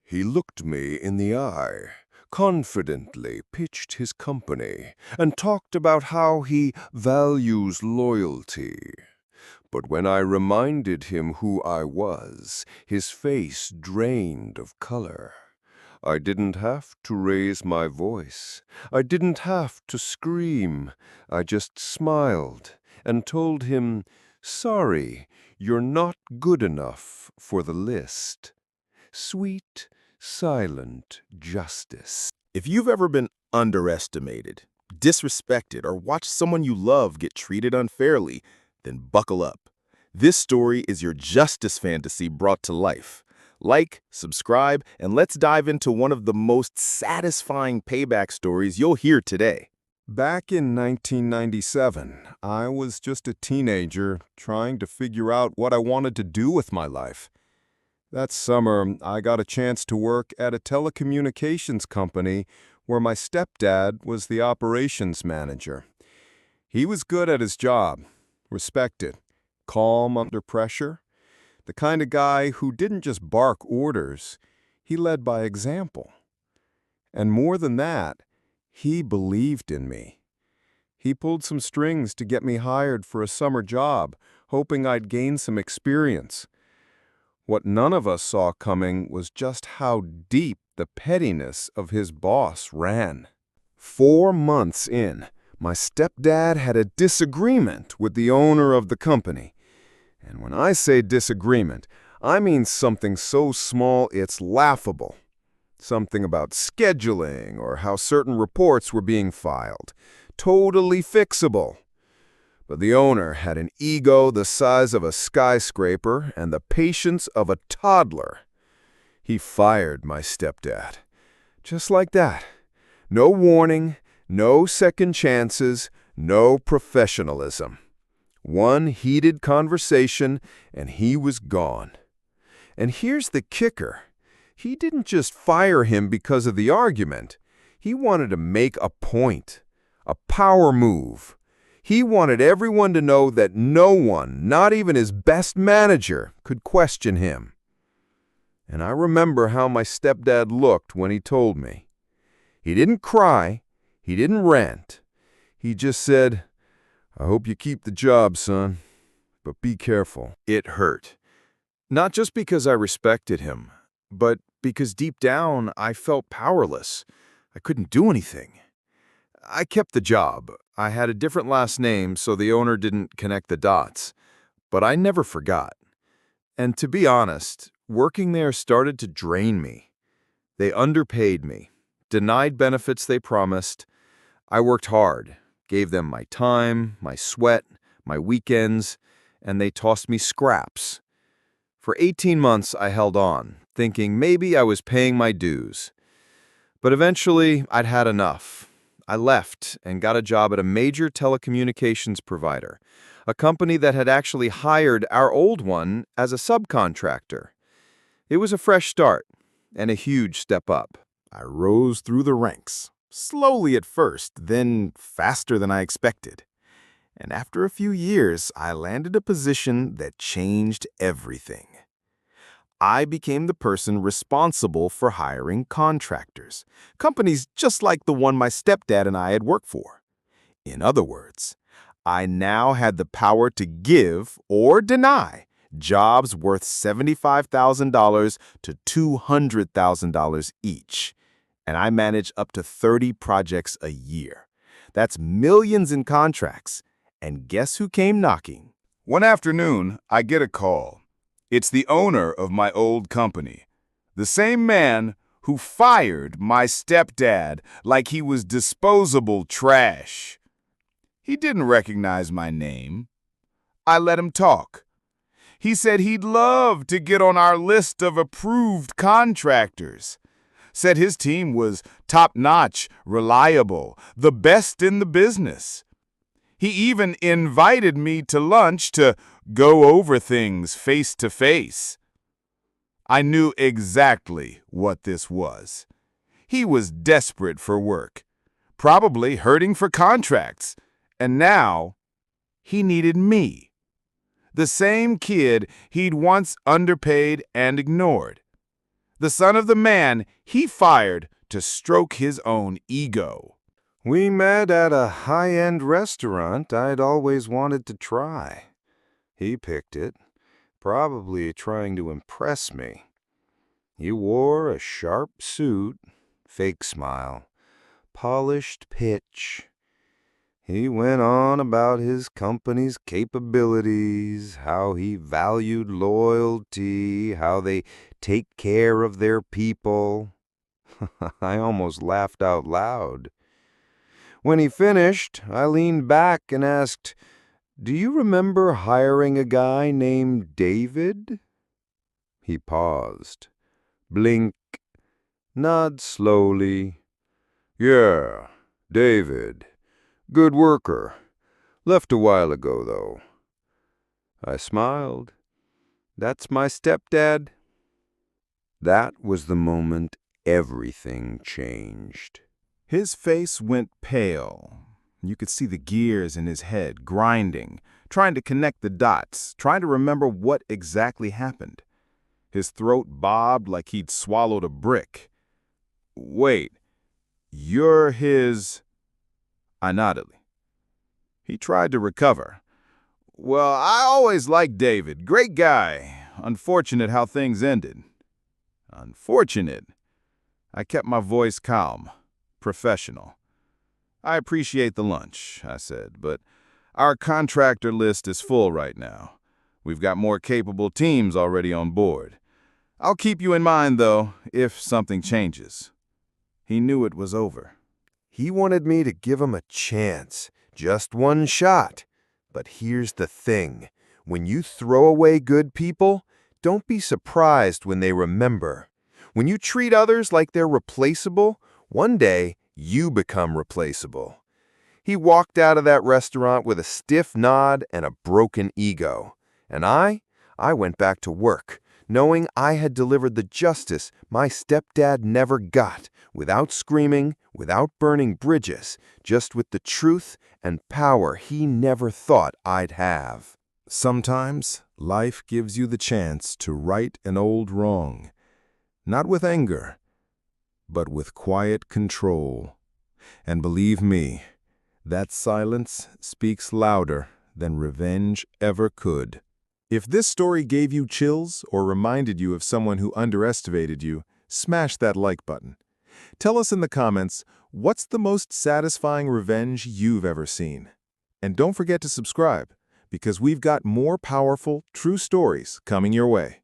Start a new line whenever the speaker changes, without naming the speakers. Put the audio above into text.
He looked me in the eye, confidently pitched his company, and talked about how he values loyalty. But when I reminded him who I was, his face drained of color. I didn't have to raise my voice. I didn't have to scream. I just smiled and told him, "Sorry, you're not good enough for the list." Sweet, silent justice.
If you've ever been underestimated, disrespected, or watched someone you love get treated unfairly, then buckle up. This story is your justice fantasy brought to life. Like, subscribe, and let's dive into one of the most satisfying payback stories you'll hear today.
Back in 1997, I was just a teenager trying to figure out what I wanted to do with my life. That summer, I got a chance to work at a telecommunications company where my stepdad was the operations manager. He was good at his job, respected, calm under pressure, the kind of guy who didn't just bark orders, he led by example. And more than that, he believed in me. He pulled some strings to get me hired for a summer job, hoping I'd gain some experience. What none of us saw coming was just how deep the pettiness of his boss ran. 4 months in, my stepdad had a disagreement with the owner of the company. And when I say disagreement, I mean something so small it's laughable. Something about scheduling or how certain reports were being filed. Totally fixable. But the owner had an ego the size of a skyscraper and the patience of a toddler. He fired my stepdad. Just like that. No warning, no second chances, no professionalism. One heated conversation, and he was gone. And here's the kicker. He didn't just fire him because of the argument. He wanted to make a point, a power move. He wanted everyone to know that no one, not even his best manager, could question him. And I remember how my stepdad looked when he told me. He didn't cry. He didn't rant. He just said, "I hope you keep the job, son, but be careful."
It hurt. Not just because I respected him, but because deep down I felt powerless. I couldn't do anything. I kept the job. I had a different last name, so the owner didn't connect the dots. But I never forgot. And to be honest, working there started to drain me. They underpaid me, denied benefits they promised. I worked hard, gave them my time, my sweat, my weekends, and they tossed me scraps. For 18 months, I held on, thinking maybe I was paying my dues. But eventually, I'd had enough. I left and got a job at a major telecommunications provider, a company that had actually hired our old one as a subcontractor. It was a fresh start and a huge step up. I rose through the ranks, slowly at first, then faster than I expected. And after a few years, I landed a position that changed everything. I became the person responsible for hiring contractors, companies just like the one my stepdad and I had worked for. In other words, I now had the power to give or deny jobs worth $75,000 to $200,000 each, and I managed up to 30 projects a year. That's millions in contracts. And guess who came knocking?
One afternoon, I get a call. It's the owner of my old company, the same man who fired my stepdad like he was disposable trash. He didn't recognize my name. I let him talk. He said he'd love to get on our list of approved contractors. Said his team was top-notch, reliable, the best in the business. He even invited me to lunch to go over things face to face. I knew exactly what this was. He was desperate for work, probably hurting for contracts, and now he needed me. The same kid he'd once underpaid and ignored. The son of the man he fired to stroke his own ego.
We met at a high-end restaurant I'd always wanted to try. He picked it, probably trying to impress me. He wore a sharp suit, fake smile, polished pitch. He went on about his company's capabilities, how he valued loyalty, how they take care of their people. I almost laughed out loud. When he finished, I leaned back and asked, "Do you remember hiring a guy named David?" He paused. Blink. Nod slowly. "Yeah, David. Good worker. Left a while ago, though." I smiled. "That's my stepdad." That was the moment everything changed.
His face went pale. You could see the gears in his head grinding, trying to connect the dots, trying to remember what exactly happened. His throat bobbed like he'd swallowed a brick. "Wait, you're his—" I nodded. He tried to recover. "Well, I always liked David. Great guy. Unfortunate how things ended." "Unfortunate?" I kept my voice calm, professional. "I appreciate the lunch," I said, "but our contractor list is full right now. We've got more capable teams already on board. I'll keep you in mind, though, if something changes." He knew it was over.
He wanted me to give him a chance, just one shot. But here's the thing. When you throw away good people, don't be surprised when they remember. When you treat others like they're replaceable, one day you become replaceable. He walked out of that restaurant with a stiff nod and a broken ego. And I went back to work, knowing I had delivered the justice my stepdad never got, without screaming, without burning bridges, just with the truth and power he never thought I'd have.
Sometimes life gives you the chance to right an old wrong, not with anger, but with quiet control. And believe me, that silence speaks louder than revenge ever could. If this story gave you chills or reminded you of someone who underestimated you, smash that like button. Tell us in the comments, what's the most satisfying revenge you've ever seen? And don't forget to subscribe, because we've got more powerful, true stories coming your way.